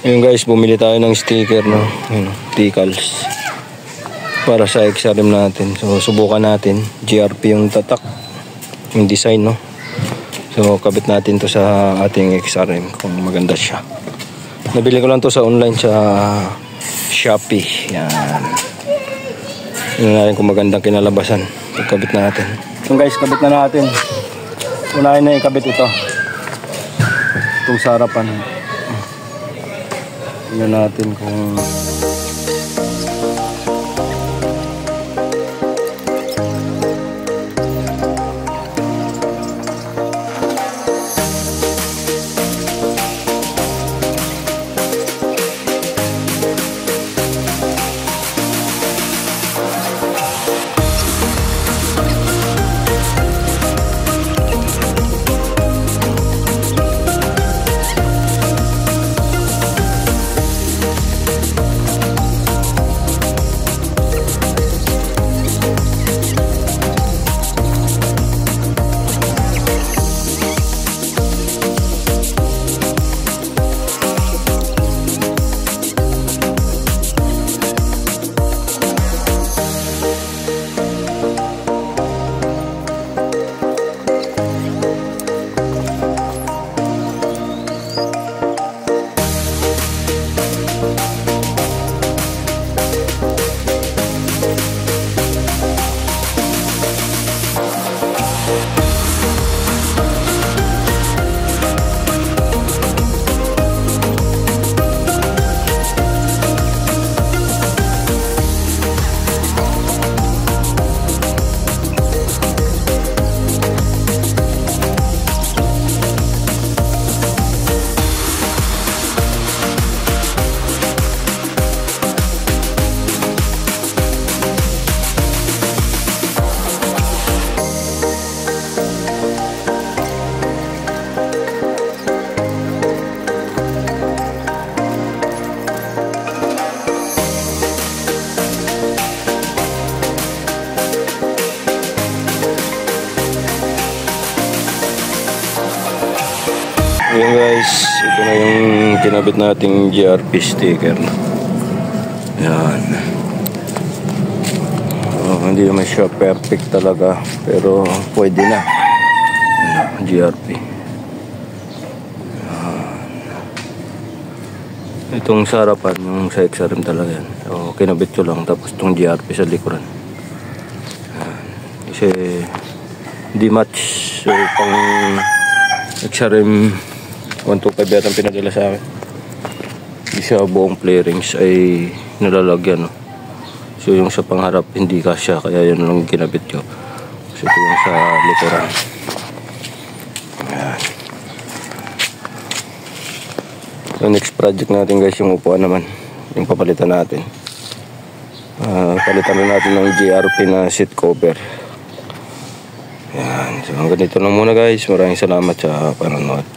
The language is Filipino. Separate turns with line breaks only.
Ayun guys, bumili tayo ng sticker, no? Ayun, decals para sa XRM natin. So subukan natin. GRP yung tatak, yung design, no? So kabit natin to sa ating XRM kung maganda siya. Nabili ko lang to sa online sa Shopee. Yan. Tingnan natin kung magandang kinalabasan. Pagkabit natin. So guys, kabit na natin. Unahin na ikabit ito. Itong sa harapan. Tingnan natin kung ayan guys, ito na yung kinabit nating GRP sticker. Ayan. Hindi naman siya perfect talaga, pero pwede na. Ayan, GRP. Ayan. Itong sa harapan, yung sa XRM talaga yan. So, kinabit ko lang, tapos itong GRP sa likuran. Ayan. Kasi hindi match. So, pang XRM 125 yata ang pinadala sa akin. Hindi siya buong flarings ay nalalagyan, no? So yung sa pangharap hindi kasya, kaya yun lang kinabit ko. So ito yung sa likuran. Ayan. So next project natin guys, yung upuan naman, yung papalitan natin. Palitan na natin ng GRP na seat cover. Ayan. So hanggang dito lang muna guys. Maraming salamat sa panonood.